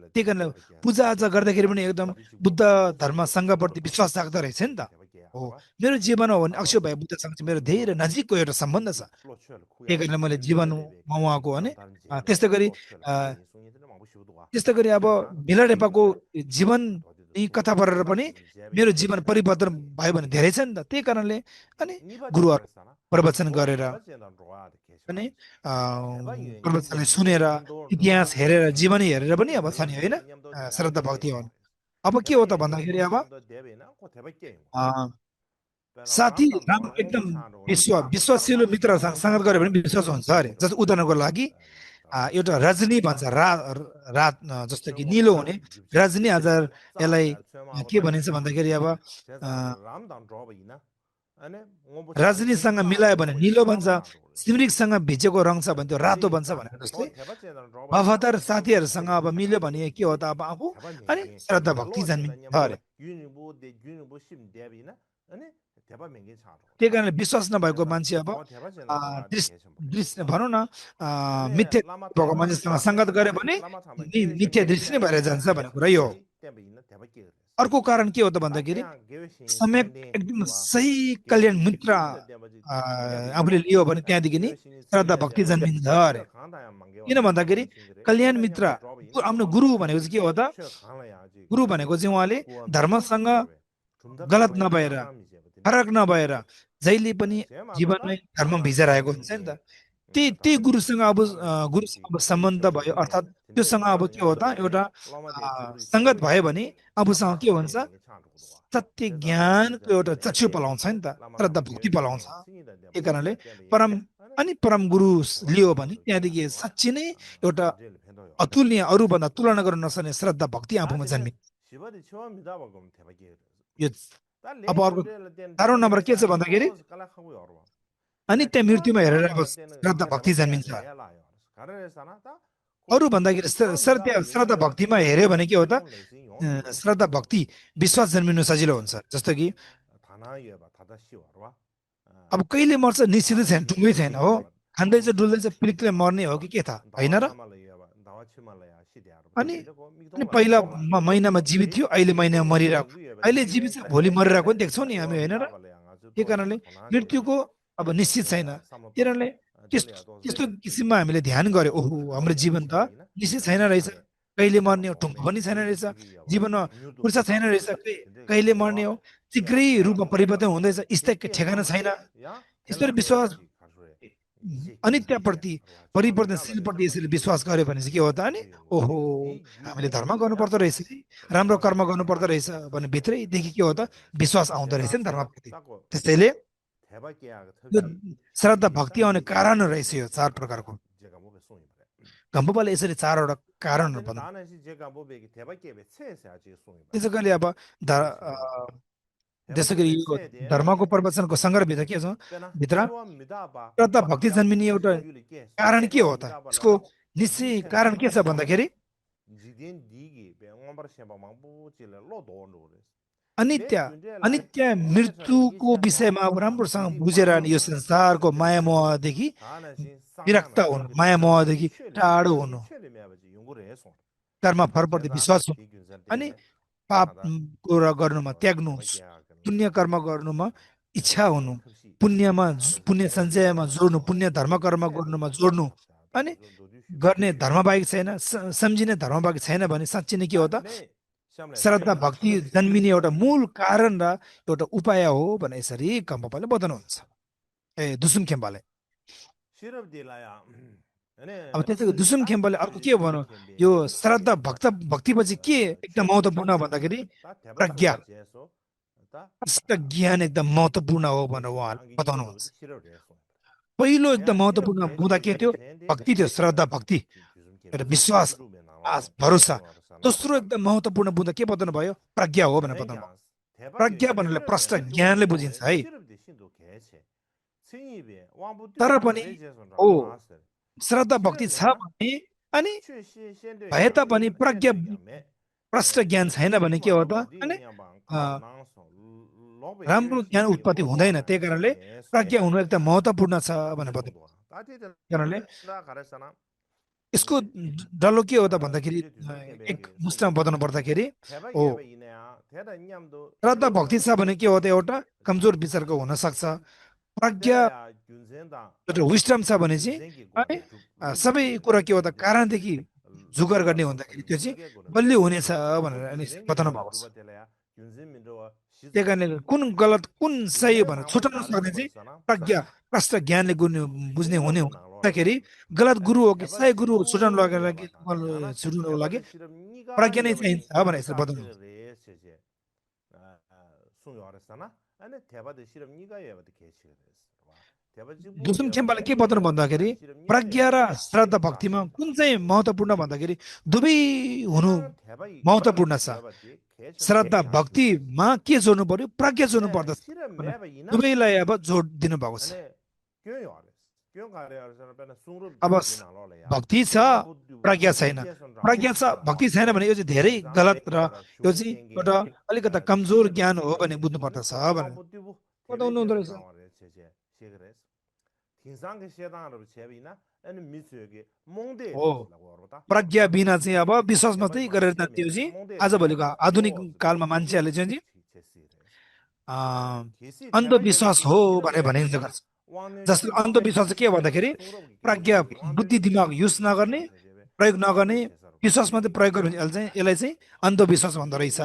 त्यही कारण पूजा आजा गर्दाखेरि पनि एकदम बुद्ध धर्म सङ्घप्रति विश्वास राख्दो रहेछ नि त। हो मेरो जीवनमा हो भने अक्षय भाइ बुद्धसँग चाहिँ मेरो धेरै नजिकको एउटा सम्बन्ध छ। त्यही कारण मैले जीवनमा उहाँको भने त्यस्तै गरी अब भिला रेपाको जीवन कथा पढेर पनि मेरो जीवन परिवर्तन भयो भने धेरै छ नि त। त्यही कारणले अनि गुरुहरू प्रवचन गरेर अनि प्रवचनलाई सुनेर इतिहास हेरेर जीवनी हेरेर पनि अब छ नि होइन श्रद्धा भक्ति हो। अब के हो त भन्दाखेरि अब साथी राम्रो एकदम विश्वासिलो मित्रसँग सङ्गत गऱ्यो भने विश्वास हुन्छ अरे। जस्तो उदाहरणको लागि एउटा रजनी भन्छ रात जस्तो कि निलो हुने रजनी आज यसलाई के भनिन्छ भन्दाखेरि अब रजनीसँग मिलायो भने निलो भन्छ, सिमरिकसँग भिजेको रङ छ भने त्यो रातो भन्छ भनेको जस्तै वफादार साथीहरूसँग अब मिल्यो भने के हो त अब आफू अनि श्रद्धा भक्ति जन्मिन्छ अरे। त्यही कारणले विश्वास नभएको मान्छे अब दृश्य भनौँ न मिथ्या भएको मान्छेसँग सङ्गत गऱ्यो भने मिथ्या दृश्य नै भएर जान्छ भन्ने कुरा यो हो। अर्को कारण के हो त भन्दाखेरि समय एकदम सही कल्याण मित्र आफूले लियो भने त्यहाँदेखि नि श्रद्धा भक्ति जन्मिन्छ अरे। किन भन्दाखेरि कल्याण मित्र आफ्नो गुरु भनेको चाहिँ के हो त? गुरु भनेको चाहिँ उहाँले धर्मसँग गलत नभएर फरक नभएर जहिले पनि जीवनमै धर्म भिजाइरहेको हुन्छ नि त। त्यही गुरुसँग अब सम्बन्ध भयो अर्थात् त्योसँग अब के हो त एउटा सङ्गत भयो भने आफूसँग के हुन्छ सत्य ज्ञानको एउटा चक्षु पलाउँछ नि त, श्रद्धा भक्ति पलाउँछ। त्यही कारणले परम गुरु लियो भने त्यहाँदेखि साँच्ची नै एउटा अतुलनीय अरूभन्दा तुलना गर्न नसक्ने श्रद्धा भक्ति आफूमा जन्मिन्छ। यो अब अर्को 4औं नम्बर के छ भन्दाखेरि अनि त्यहाँ मृत्युमा हेरेर अब श्रद्धा भक्ति जन्मिन्छ। अरू भन्दाखेरि श्रद्धा भक्तिमा हेऱ्यो भने के हो त श्रद्धा भक्ति विश्वास जन्मिनु सजिलो हुन्छ। जस्तो कि अब कहिले मर्छ निश्चितै छैन, टुङ्गै छैन हो, खाँदैछ डुल्दैछ पिलिकले मर्ने हो कि के थाहा होइन र। अनि पहिला महिनामा जीवित थियो अहिले महिनामा मरिरहेको, अहिले जीवित छ भोलि मरिरहेको पनि देख्छौँ नि हामी होइन र। त्यही कारणले मृत्युको अब निश्चित छैन। त्यही कारणले त्यस्तो किसिममा हामीले ध्यान गर्यो ओहो हाम्रो जीवन त निश्चित छैन रहेछ, कहिले मर्ने हो टुङ्गो पनि छैन रहेछ, जीवनमा फुर्सद छैन रहेछ, कहिले मर्ने हो, शीघ्रै रूपमा परिवर्तन हुँदैछ, स्थायी ठेगाना छैन। यसरी विश्वास अनित्यप्रति परिवर्तनशीलप्रति यसरी विश्वास गर्यो भने चाहिँ के हो त अनि ओहो हामीले धर्म गर्नुपर्दो रहेछ, राम्रो कर्म गर्नुपर्दो रहेछ भने भित्रैदेखि के हो त विश्वास आउँदो रहेछ नि धर्मप्रति। त्यसैले श्रद्धा भक्ति आउने कारण रहेछ यो 4 प्रकारको। गम्बुबाले यसरी 4वटा कारणहरू भन्नु। त्यसै गरी अब त्यसै गरी यो धर्मको प्रवचनको सङ्ग्रहभित्र के छ भित्र श्रद्धा भक्ति जन्मिने एउटा कारण के हो त? यसको निश्चय कारण के छ भन्दाखेरि अनित्य अनित्य मृत्युको विषयमा अब राम्रोसँग बुझेर अनि यो संसारको माया मोहदेखि विरक्त हुनु, माया मोहदेखि टाढो हुनु, कर्म फलप्रति विश्वास हुनु, अनि पाप गर्नुमा त्याग्नु, पुण्य कर्म गर्नुमा इच्छा हुनु, पुण्य सञ्चयमा जोड्नु, पुण्य धर्म कर्म गर्नुमा जोड्नु, अनि गर्ने धर्मबाहेक छैन, सम्झिने धर्मबाहेक छैन भने साँच्ची नै के हो त श्रद्धा भक्ति जन्मिने एउटा मूल कारण र एउटा उपाय हो भने यसरी कम्पापाले बताउनुहुन्छ दुसुम खेम्बाले। अब त्यसैको दुसुम खेम्बाले अर्को के भन्नु, यो श्रद्धा भक्तिपछि के एकदम महत्त्वपूर्ण भन्दाखेरि प्रज्ञा, स्पष्ट ज्ञान एकदम महत्त्वपूर्ण हो भनेर उहाँले बताउनुहुन्छ। पहिलो एकदम महत्त्वपूर्ण बुँदा के थियो? भक्ति थियो, श्रद्धा भक्ति, एउटा विश्वास, आश, भरोसा। दोस्रो एकदम महत्त्वपूर्ण बुँदा के बताउनु भयो? प्रज्ञा हो भनेर बताउनु भयो। प्रज्ञा भन्नाले प्रष्ट ज्ञानले बुझिन्छ है। तर पनि ओ श्रद्धा भक्ति छ भने अनि भए तापनि प्रज्ञा प्रष्ट ज्ञान छैन भने के हो त? अनि राम्रो ज्ञान उत्पत्ति हुँदैन। त्यही कारणले प्रज्ञा हुनु एकदम महत्त्वपूर्ण छ भनेर बताउनु। कारणले यसको डल्लो के हो त भन्दाखेरि एक मुस्तामा बताउनु पर्दाखेरि हो श्रद्धा भक्ति छ भने के हो त? एउटा कमजोर विचारको हुन सक्छ। प्रज्ञा एउटा विस्डम छ भने चाहिँ सबै कुरा के हो त कारणदेखि जुगर गर्ने हुँदाखेरि त्यो चाहिँ बलियो हुनेछ भनेर अनि बताउनु भएको छ। त्यही कारणले कुन गलत कुन सही भनेर छुटाउन सक्ने चाहिँ प्रज्ञा प्रष्ट ज्ञानले बुझ्ने हुने हुँदाखेरि गलत गुरु हो कि सही गुरु छुटाउनको लागि प्रज्ञा नै चाहिन्छ भनेर यसरी बताउनु। दुसुम खेम्बाले के बताउनु भन्दाखेरि प्रज्ञा र श्रद्धा भक्तिमा कुन चाहिँ महत्त्वपूर्ण भन्दाखेरि दुवै हुनु महत्त्वपूर्ण छ। श्रद्धा भक्तिमा के जोड्नु पर्यो? प्रज्ञा जोड्नु पर्दछ। दुवैलाई अब जोड दिनु भएको छ। अब भक्ति छ प्रज्ञा छैन, प्रज्ञा छ भक्ति छैन भने यो चाहिँ धेरै गलत र यो चाहिँ एउटा अलिकता कमजोर ज्ञान हो भने बुझ्नु पर्दछ भनेर बताउनु हुँदो रहेछ। हो प्रज्ञा बिना चाहिँ अब विश्वास मात्रै गरेर त्यो चाहिँ आजभोलिको आधुनिक कालमा मान्छेहरूले चाहिँ अन्धविश्वास हो भनेर भनिन्छ गर्छ। जस्तो अन्धविश्वास के भन्दाखेरि प्रज्ञा बुद्धि दिमाग युज नगर्ने, प्रयोग नगर्ने, विश्वास मात्रै प्रयोग गर्ने यसलाई चाहिँ अन्धविश्वास भन्दो रहेछ।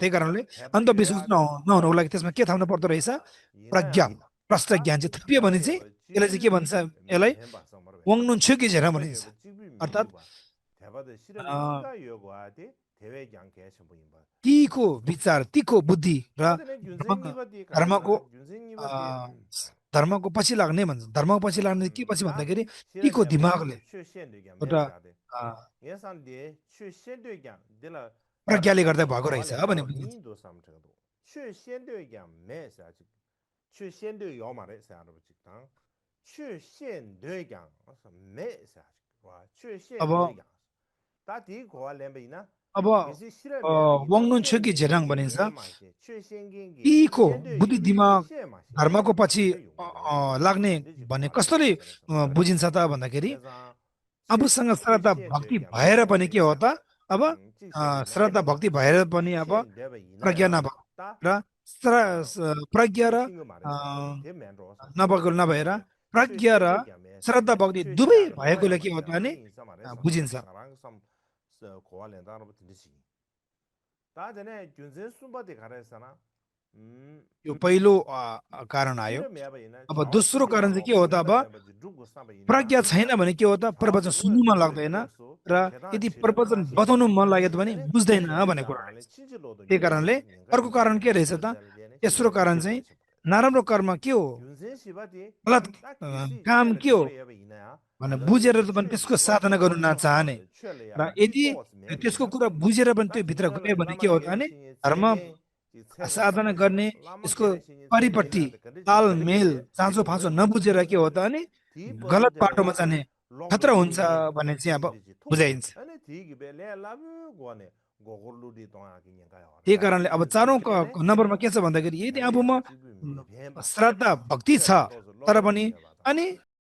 त्यही कारणले अन्धविश्वास नहुनुको लागि त्यसमा के थाप्नु पर्दो रहेछ? प्रज्ञा प्रष्ट ज्ञान चाहिँ थपियो भने चाहिँ यसलाई चाहिँ के भन्छ? यसलाई वाङ्नुन छुकी झेरा भनिन्छ। अर्थात् तीको विचार, तीको बुद्धि र धर्मको पछि लाग्ने भन्छ। धर्मको पछि लाग्ने के पछि भन्दाखेरि तीको दिमागले एउटा प्रज्ञाले गर्दा भएको रहेछ भने अब वाङ्नुन छुकी झेराङ भनिन्छ। तीको बुद्धि दिमाग धर्मको पछि लाग्ने भन्ने कस्तोले बुझिन्छ त भन्दाखेरि आफूसँग श्रद्धा भक्ति भएर पनि के हो त? अब श्रद्धा भक्ति भएर पनि अब प्रज्ञा नभएको र प्रज्ञा र नभएर प्रज्ञा र श्रद्धा भक्ति दुवै भएकोले के हो त भने बुझिन्छ। यो पहिलो कारण आयो। अब दोस्रो कारण चाहिँ के हो त? अब प्रज्ञा छैन भने के हो त? प्रवचन सुन्नु मन लाग्दैन र यदि प्रवचन बताउनु मन लाग्यो भने बुझ्दैन भन्ने कुरा। त्यही कारणले अर्को कारण के रहेछ त? तेस्रो कारण चाहिँ नराम्रो कर्म के हो, गलत काम के हो भने बुझेर पनि त्यसको साधना गर्नु नचाहने र यदि त्यसको कुरा बुझेर पनि त्यो भित्र गयो भने के हो भने धर्म साधना गर्ने यसको परिपट्टि तालमेल चाँचो फाँचो नबुझेर के हो त अनि गलत बाटोमा जाने खतरा हुन्छ भन्ने चाहिँ अब बुझाइन्छ। त्यही कारणले अब चारौँ नम्बरमा के छ भन्दाखेरि यदि आफूमा श्रद्धा भक्ति छ तर पनि अनि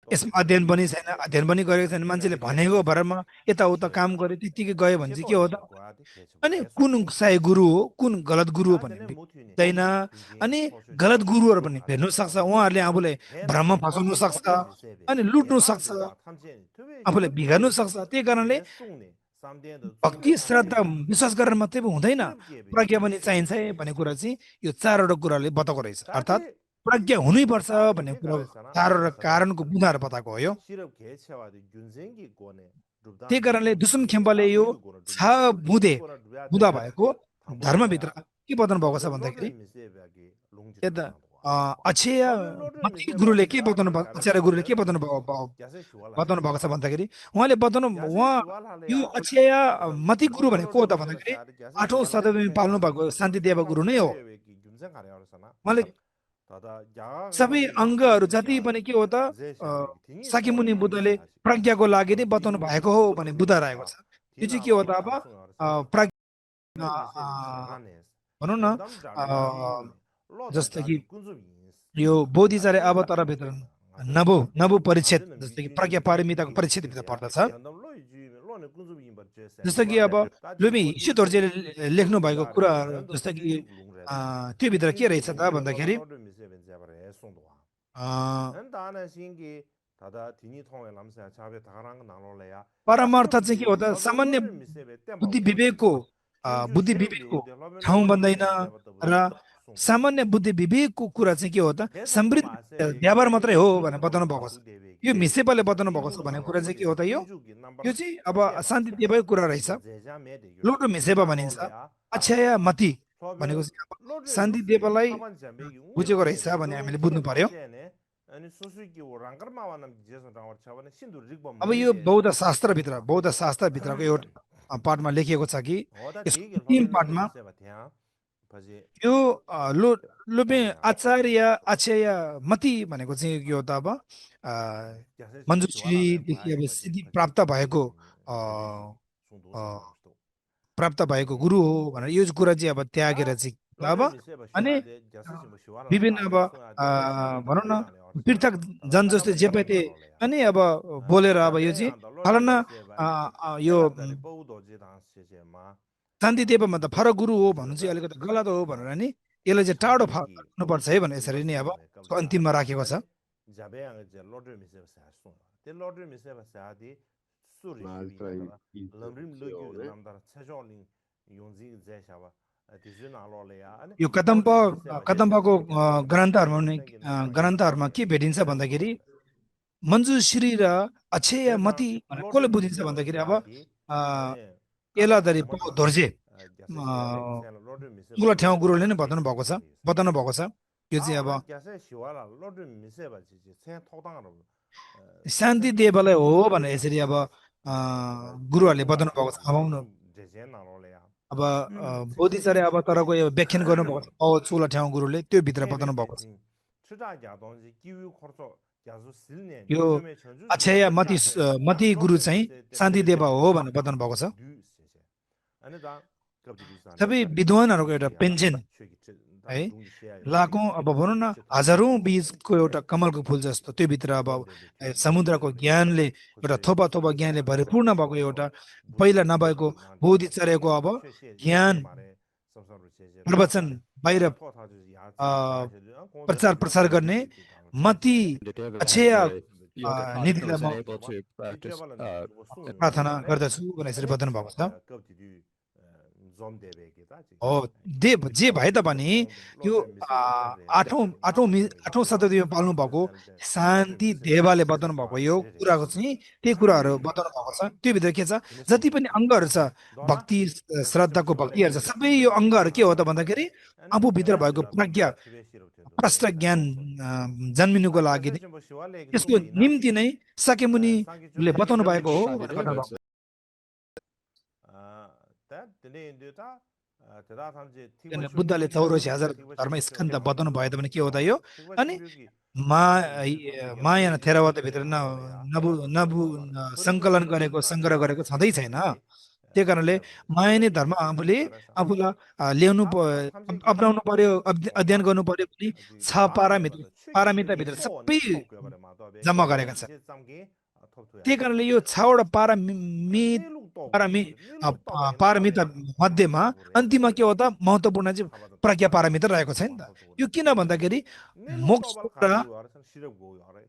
यसमा अध्ययन पनि छैन, अध्ययन पनि गरेको छैन, मान्छेले भनेको भरमा यताउता काम गरे त्यतिकै गयो भने चाहिँ के हो त अनि कुन सही गुरु हो कुन गलत गुरु हो भन्ने बुझ्दैन। अनि गलत गुरुहरू पनि भेट्नु सक्छ, उहाँहरूले आफूलाई भ्रममा फसाउनु सक्छ अनि लुट्नु सक्छ, आफूलाई बिगार्नु सक्छ। त्यही कारणले भक्ति श्रद्धा विश्वास गरेर मात्रै हुँदैन, प्रज्ञा पनि चाहिन्छ है भन्ने कुरा चाहिँ यो चारवटा कुराले बताएको रहेछ। अर्थात् प्रज्ञा हुनैपर्छ भन्ने कुरा चारवटा कारणको बुँदाहरू बताएको हो यो। त्यही कारणले दुष्म खेम्पाले यो छ बुँदा भएको धर्मभित्र के बताउनु भएको छ भन्दाखेरि यता अक्षय मती गुरुले के बताउनु भएको, आचार्य गुरुले के बताउनु भएको छ भन्दाखेरि उहाँले उहाँ यो अक्षय मती गुरु भनेको हो त भन्दाखेरि 8औं शताब्दीमा पाल्नु भएको शान्तिदेव गुरु नै हो। उहाँले सबै अङ्गहरू जति पनि के हो त शाक्यमुनि बुद्धले प्रज्ञाको लागि नै बताउनु भएको हो भने बुद्ध रहेको छ। यो चाहिँ के हो त अब भनौँ न जस्तो कि यो बोधिचार्य अवतारभित्र नवो परिच्छेद जस्तो कि प्रज्ञा पारमिताको परिच्छेदभित्र पर्दछ। जस्तो कि अब लुमी ईश्वरजीले लेख्नु भएको कुराहरू जस्तो कि त्यो भित्र के रहेछ त भन्दाखेरि परमार्थ चाहिँ के हो त सामान्य बुद्धि विवेकको ठाउँ बन्दैन र सामान्य बुद्धि विवेकको कुरा चाहिँ के हो त समृद्ध व्यवहार मात्रै हो भनेर बताउनु भएको छ। यो मिसेपाले बताउनु भएको छ भन्ने कुरा चाहिँ के हो त यो चाहिँ अब शान्ति देवको कुरा रहेछ। लोटो मिसेपा भनिन्छ, अक्षय मती भनेको शान्ति देवलाई बुझेको रहेछ भने हामीले बुझ्नु पर्यो। अब यो बौद्ध शास्त्रभित्रको एउटा पाठमा लेखिएको छ कि तीन पाठमा यो लोपे आचार्य अक्षय मती भनेको चाहिँ के हो त अब मञ्जुश्रीदेखि अब सिद्धि प्राप्त भएको गुरु हो भनेर यो कुरा चाहिँ अब त्यागेर चाहिँ अब अनि विभिन्न अब भनौँ न पृथक जन जस्तै जे पाइते अनि अब बोलेर अब यो चाहिँ फलाना यो शान्तिदेवमा त फरक गुरु हो भन्नु चाहिँ अलिकति गलत हो भनेर नि यसलाई चाहिँ टाढो फाल्नुपर्छ है भने यसरी नै अब अन्तिममा राखेको छ। यो कदम्बको ग्रन्थहरूमा के भेटिन्छ भन्दाखेरि मञ्जुश्री र अक्षय मती कसले बुझिन्छ भन्दाखेरि अब एलाधरी धोर्जे ठुलो ठाउँ गुरुले नै बताउनु भएको छ यो चाहिँ अब शान्ति देवलाई हो भनेर यसरी अब गुरुहरूले बताउनु भएको छ। अब बोधिचार्य अब तरको यो व्याख्यान गर्नुभएको छ चुला ठाउँ गुरुले त्यो भित्र बताउनु भएको छ। यो अक्षय मती गुरु चाहिँ शान्ति देव हो भनेर बताउनु भएको छ। सबै विद्वानहरूको एउटा पेन्सन है लाखौँ अब भनौँ न हजारौँ बीजको एउटा कमलको फुल जस्तो त्यो भित्र अब समुद्रको ज्ञानले एउटा थोपा ज्ञानले भरिपूर्ण भएको एउटा पहिला नभएको बोधिचार्यको अब ज्ञान प्रवचन बाहिर प्रचार प्रसार गर्ने मती अक्षय नीतिलाई म प्रार्थना गर्दछु भनेर यसरी बताउनु भएको छ। हो देव जे भए तापनि यो 8औं शताब्दीमा पाल्नु भएको शान्ति देवाले बताउनु भएको यो कुराको चाहिँ त्यही कुराहरू बताउनु भएको छ। त्यो भित्र के छ जति पनि अङ्गहरू छ भक्ति श्रद्धाको भक्तिहरू छ सबै यो अङ्गहरू के हो त भन्दाखेरि आफूभित्र भएको प्रज्ञा प्रष्ट ज्ञान जन्मिनुको लागि यसको निम्ति नै शाक्यमुनिले बताउनु भएको हो। बुद्धले 84,000 धर्म स्कन्द बताउनु भयो भने के हो त यो अनि माया थेरावाद भित्र नबु सङ्कलन गरेको सङ्ग्रह गरेको छँदै छैन। त्यही कारणले माया नै धर्म आफूले आफूलाई ल्याउनु अपनाउनु पर्यो अध्ययन गर्नु पर्यो भने छ पारामिताभित्र सबै जम्मा गरेका छ त्यही कारणले यो छवटा पारामी पारमिता मध्येमा अन्तिममा के हो त महत्त्वपूर्ण चाहिँ प्रज्ञा पारमिता रहेको छ नि त यो किन भन्दाखेरि मोक्ष र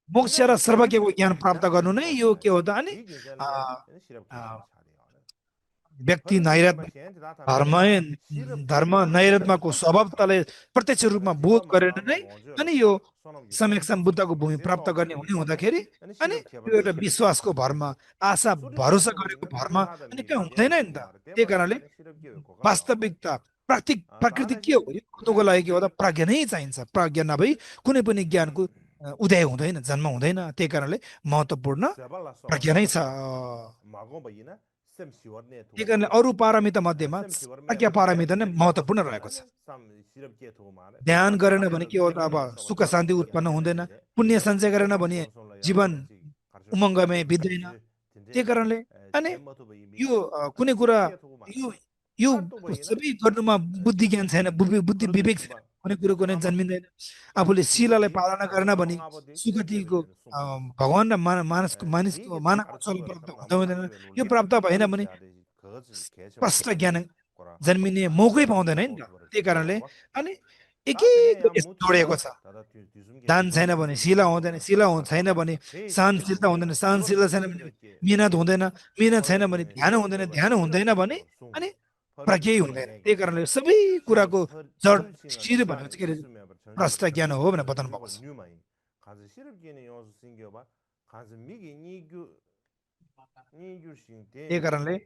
मोक्ष र सर्वज्ञको ज्ञान प्राप्त गर्नु नै यो के हो त अनि आ, आ, व्यक्ति नैरत्म धर्म धर्म नैरत्मको स्वभावताले प्रत्यक्ष रूपमा बोध गरेर नै अनि यो समेक्षम बुद्धको भूमि प्राप्त गर्ने हुने हुँदाखेरि अनि यो एउटा विश्वासको भरमा आशा भरोसा गरेको भरमा अनि कहाँ हुँदैन नि त त्यही कारणले वास्तविकता प्रकृति के हो बुझ्नुको लागि के हो त प्रज्ञा नै चाहिन्छ प्रज्ञा नभई कुनै पनि ज्ञानको उदय हुँदैन जन्म हुँदैन त्यही कारणले महत्त्वपूर्ण प्रज्ञा नै छ त्यही कारणले अरू पारमिता मध्येमा प्रज्ञा पारमिता नै महत्त्वपूर्ण रहेको छ ध्यान गरेन भने के हो त अब सुख शान्ति उत्पन्न हुँदैन पुण्य सञ्चय गरेन भने जीवन उमङ्गमय बित्दैन त्यही कारणले अनि यो कुनै कुरा यो यो सबै गर्नुमा बुद्धि ज्ञान छैन बुद्धि विवेक छैन कुनै कुरो कुनै जन्मिँदैन आफूले शिलालाई पालना गरेन भने सुगतिको भगवान र मानिसको मानव चल प्राप्त हुँदैन यो प्राप्त भएन भने स्पष्ट ज्ञान जन्मिने मौकै पाउँदैन नि त त्यही कारणले अनि एकै जोडिएको छ दान छैन भने शिला हुँदैन शिला छैन भने सहनशीलता हुँदैन सहनशीलता छैन भने मिहिनेत हुँदैन मिहिनेत छैन भने ध्यान हुँदैन भने अनि प्रज्ञै हुँदैन त्यही कारणले सबै कुराको जड शिर भनेको चाहिँ के अरे प्रष्ट ज्ञान हो भनेर बताउनु भएको छ त्यही कारणले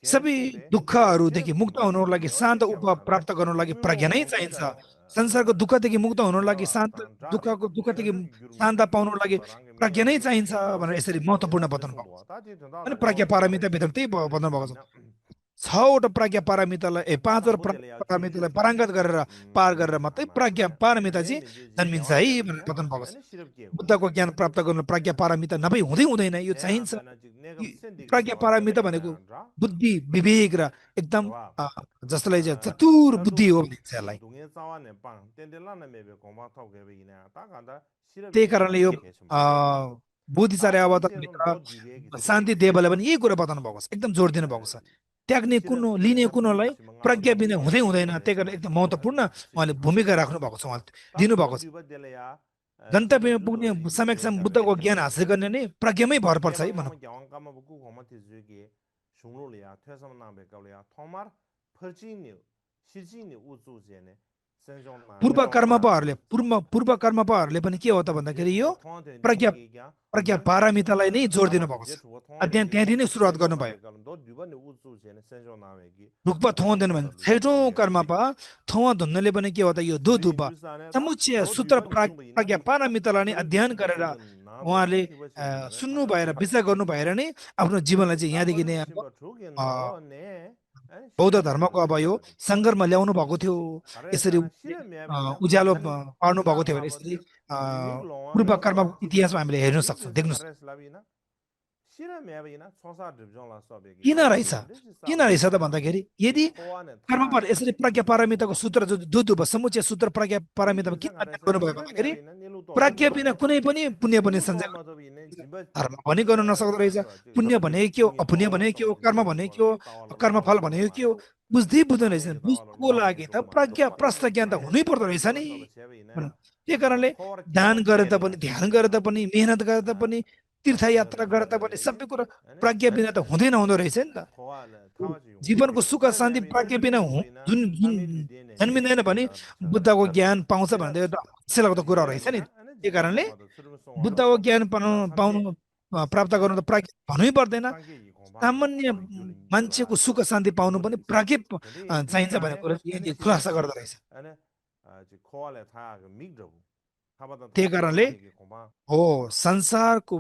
सबै दुःखहरूदेखि मुक्त हुनुको लागि शान्त प्राप्त गर्नुको लागि प्रज्ञा नै चाहिन्छ संसारको दुःखदेखि मुक्त हुनुको लागि दुःखदेखि शान्त पाउनुको लागि प्रज्ञा नै चाहिन्छ भनेर यसरी महत्त्वपूर्ण बताउनु भएको छ अनि प्रज्ञा पारमिताभित्र त्यही बताउनु भएको छ छवटा प्रज्ञा पारमितालाई पाँचवटा पारमितालाई पारङ्गत गरेर पार गरेर मात्रै प्रज्ञा पारमिता चाहिँ जन्मिन्छ है भनेर बताउनु भएको छ बुद्धको ज्ञान प्राप्त गर्नु प्रज्ञा पारमिता नभई हुँदैन यो चाहिन्छ प्रज्ञा पारमिता भनेको बुद्धि विवेक र एकदम जसलाई चाहिँ चतुर बुद्धि हो भनिन्छ यसलाई त्यही कारणले यो बोधिचार्य अवतारभित्र शान्ति देवले पनि यही कुरा बताउनु भएको छ एकदम जोड दिनु भएको छ त्याग्ने कुनो लिने कुनोलाई प्रज्ञा बिना हुँदैन त्यही कारण एकदम महत्त्वपूर्ण उहाँले भूमिका राख्नु भएको छ उहाँले दिनुभएको छ गन्तव्यमा पुग्ने समेक्षम बुद्धको ज्ञान हासिल गर्ने नै प्रज्ञामै भर पर्छ है भनौँ पूर्व कर्मपाहरूले पनि के हो त भन्दाखेरि यो प्रज्ञा पारमितालाई नै जोड दिनु भएको छ अध्ययन त्यहाँदेखि नै सुरुवात गर्नुभयो ढुक्पा थौँ दिनु भने छैटौँ कर्मपा थौँ धुन्नले पनि के हो त यो धुपा समुच्चय सूत्र प्रज्ञा पारमितालाई नै अध्ययन गरेर उहाँले सुन्नु भएर विचार गर्नु भएर नै आफ्नो जीवनलाई चाहिँ यहाँदेखि नै बौद्ध धर्मको अब यो सङ्घर्षमा ल्याउनु भएको थियो यसरी उज्यालो पार्नु भएको थियो भने यसरी पूर्व कर्म इतिहासमा हामीले हेर्न सक्छौँ देख्न सक्छौँ किन रहेछ त भन्दाखेरि यदि कर्मबाट यसरी प्रज्ञा पारमिताको सूत्र जो समुच्चय सूत्र प्रज्ञा पारमितामा किन गर्नुभयो भन्दाखेरि प्रज्ञा बिना कुनै पनि पुण्य पनि सञ्चय धर्म पनि गर्न नसक्दो रहेछ पुण्य भने के हो अपुण्य भने के हो कर्म भने के हो कर्मफल भनेको के हो बुझ्दैन रहेछ बुझ्नुको लागि त प्रज्ञा प्रष्ट ज्ञान त हुनै पर्दो रहेछ नि त्यही कारणले दान गरेर पनि ध्यान गरेर पनि मेहनत गरेर पनि तीर्थयात्रा गरेर पनि सबै कुरा प्रज्ञा बिना त हुँदो रहेछ नि त जीवनको सुख शान्ति प्रज्ञा बिना जुन जन्मिँदैन भने बुद्धको ज्ञान पाउँछ भन्दै हास्य लाग्दो कुरा रहेछ नि त्यही कारणले बुद्धको ज्ञान पाउनु प्राप्त गर्नु त प्रज्ञा भन्नै पर्दैन सामान्य मान्छेको सुख शान्ति पाउनु पनि प्रज्ञा चाहिन्छ भन्ने कुरा यहाँले खुलासा गर्दो रहेछ त्यही कारणले हो संसारको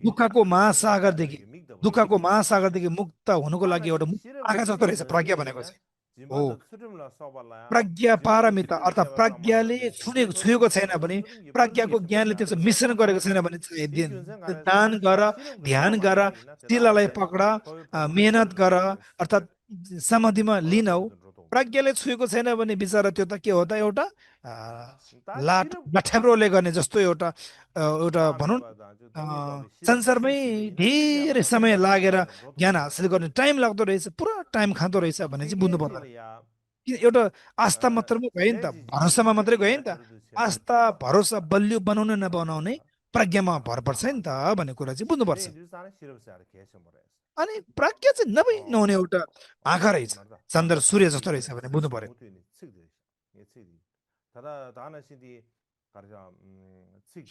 दुःखको महासागरदेखि मुक्त हुनुको लागि एउटा आँखा जस्तो रहेछ प्रज्ञा भनेको चाहिँ हो 지마도 수렴라 써발라야 प्रज्ञा 지마도 पारमिता 수렴 अर्थात् 제바 प्रज्ञाले 사마라데 छुएको 지제버도 छैन भने 수렴이 प्रज्ञाको 벌게 ज्ञानले 버샤 त्यसो मिश्रण 제바 गरेको छैन 사마라 भने चाहिँ 디균생 दान 가라서 गर 시름 ध्यान गर 사마라이나 शिलालाई 대다오데 पक्र 거의 मेहनत गर 벌게 अर्थात् समाधिमा लिनौ रोतो प्रज्ञाले छुएको छैन भने बिचरा त्यो त के हो त एउटा 다 लाट 시름 लठ्याम्रोले गर्ने जस्तो एउटा एउटा भनौँ 다음에봐다 저 동네 동네 시름 संसारमै 시시비나 धेरै 시제바 समय लागेर 사마라 로도 ज्ञान हासिल गर्ने टाइम लाग्दो रहेछ पुरा टाइम खाँदो रहेछ भने चाहिँ बुझ्नु पर्दैन 기계질이야 एउटा आस्था मात्रमा गयो नि त 내지지 भरोसामा मात्रै गयो नि त 그래도 आस्था भरोसा बलियो बनाउने नबनाउने प्रज्ञामा भर पर्छ नि त भन्ने कुरा चाहिँ बुझ्नुपर्छ 근데 인도산은 싫었어요. 계속 뭐래. अनि प्रज्ञा चाहिँ नहुने एउटा आँखा रहेछ 말다. चन्द्र सूर्य जस्तो रहेछ भने बुझ्नु पर्यो 측들. 예, 측이. 다다 다나 시디 가르자 측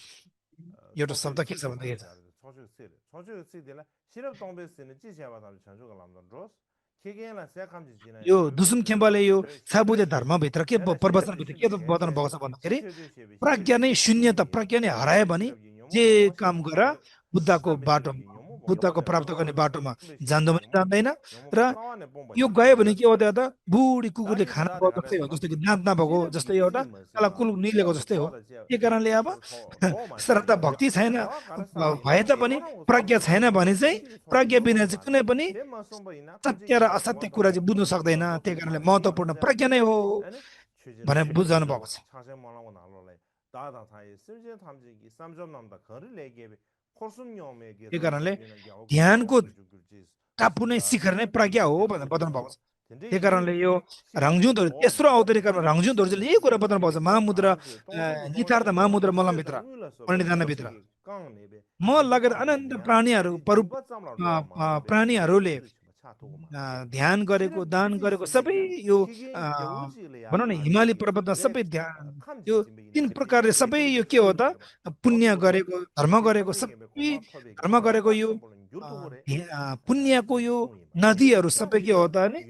एउटा शब्द के छ भन्दाखेरि 초주 세. 초주 세들라 실업 동배스는 지시하다 전주가 남던 로스. केकेला सेकामजी जिना यो दुसुम खेम्बाले यो साबुदे धर्मभित्र के प्रवचनभित्र के बताउनु भएको छ भन्दाखेरि प्रज्ञा नै शून्य त प्रज्ञा नै हरायो भने जे काम गर बुद्धको बाटोमा बुद्धको प्राप्त गर्ने बाटोमा जान्दा पनि जान्दैन र यो गयो भने के हो त बुढी कुकुरले खाना भयो जस्तै हो जस्तो कि दाँत नभएको जस्तै एउटा त्यसलाई कुल निलेको जस्तै हो त्यही कारणले अब श्रद्धा भक्ति छैन भए तापनि प्रज्ञा छैन भने चाहिँ प्रज्ञा बिना चाहिँ कुनै पनि सत्य र असत्य कुरा चाहिँ बुझ्नु सक्दैन त्यही कारणले महत्त्वपूर्ण प्रज्ञा नै हो भनेर बुझाउनु भएको छ त्यही कारणले ध्यानको टापु नै शिखर नै प्रज्ञा हो भनेर बताउनु भएको छ त्यही कारणले यो रङजुङहरू तेस्रो अवतरीकरण रङजुङहरूले यही कुरा बताउनु भएको छ महामुद्रा नितार्थ महामुद्रा मलमभित्र परिधानभित्र म लगेर अनन्त प्राणीहरू प्राणीहरूले ध्यान गरेको दान गरेको सबै यो भनौँ न हिमाली पर्वतमा सबै ध्यान यो तीन प्रकारले सबै यो के हो त पुण्य गरेको धर्म गरेको सबै धर्म गरेको यो पुण्यको यो नदीहरू सबै के हो त नि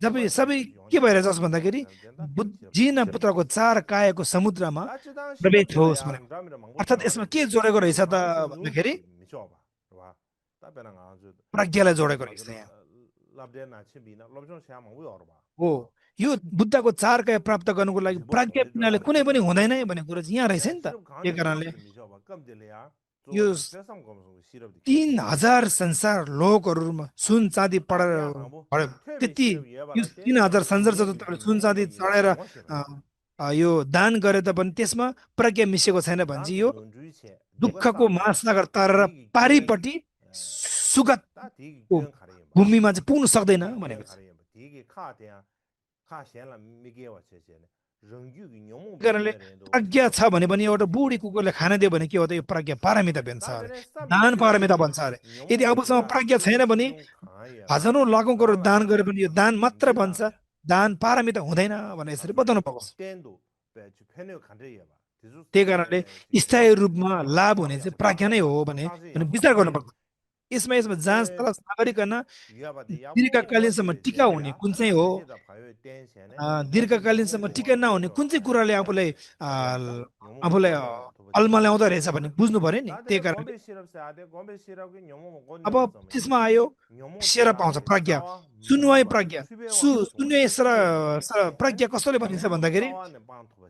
जब सबै के भइरहेछ भन्दाखेरि जिन पुत्रको 4 कायको समुद्रमा प्रवेश होस् भने अर्थात् यसमा के जोडेको रहेछ त भन्दाखेरि प्रज्ञालाई जोडेको रहेछ हो यो बुद्धको 4 काय प्राप्त गर्नुको लागि प्रज्ञा बिनाले कुनै पनि हुँदैन भन्ने कुरा चाहिँ यहाँ रहेछ नि त त्यही कारणले यो 3000 संसार लोकहरूमा सुन चाँदी पढेर त्यति यो 3000 संसार जस्तो सुन चाँदी चढेर यो दान गरे तापनि त्यसमा प्रज्ञा मिसेको छैन भने चाहिँ यो दुःखको महासागर तरेर पारिपट्टि सुगतको भूमिमा चाहिँ पुग्न सक्दैन भनेको छ कारणले प्रज्ञा छ भने पनि एउटा बुढी कुकुरले खाना दियो भने के हो त यो प्रज्ञा पारमिता बन्छ अरे दान पारमिता बन्छ अरे यदि अबसम्म प्रज्ञा छैन भने हजारौँ लाखौँ करोड दान गरे पनि यो दान मात्र बन्छ दान पारमिता हुँदैन भनेर यसरी बताउनु भएको छ त्यही कारणले स्थायी रूपमा लाभ हुने चाहिँ प्रज्ञा नै हो भने विचार गर्नुपर्छ यसमा जाँच तलास नगरिकन दीर्घकालीनसम्म टिका हुने कुन चाहिँ हो दीर्घकालीनसम्म टिका नहुने कुन चाहिँ कुराले आफूलाई अल्मल्याउँदो रहेछ भन्ने बुझ्नु पर्यो नि त्यही कारण अब त्यसमा आयो शेर पाउँछ प्रज्ञा सुन्वाई प्रज्ञा सुन्वाई प्रज्ञा कसैले भनिन्छ भन्दाखेरि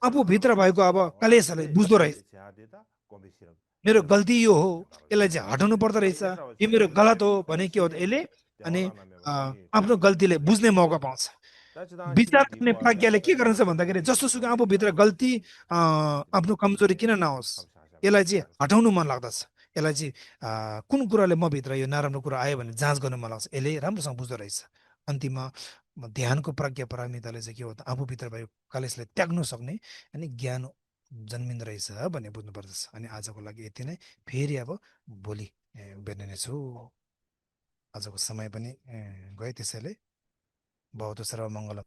आफूभित्र भएको अब कलेशलाई बुझ्दो रहेछ मेरो गल्ती यो हो यसलाई चाहिँ हटाउनु पर्दो रहेछ यो मेरो गलत हो भने के हो त यसले अनि आफ्नो गल्तीले बुझ्ने मौका पाउँछ विचार गर्ने प्रज्ञाले के गर्छ भन्दाखेरि जसोसुकै आफूभित्र गल्ती आफ्नो कमजोरी किन नहोस् यसलाई चाहिँ हटाउनु मन लाग्दछ यसलाई चाहिँ कुन कुराले म भित्र यो नराम्रो कुरा आयो भने जाँच गर्नु मन लाग्छ यसले राम्रोसँग बुझ्दो रहेछ अन्तिममा ध्यानको प्रज्ञा पारमिताले चाहिँ के हो त आफूभित्र भएको कलेशलाई त्याग्नु सक्ने अनि ज्ञान जन्मिँदो रहेछ भन्ने बुझ्नु पर्दछ अनि आजको लागि यति नै फेरि अब भोलि भेट्ने नै छु आजको समय पनि गयो त्यसैले बहुत सर्वमङ्गलम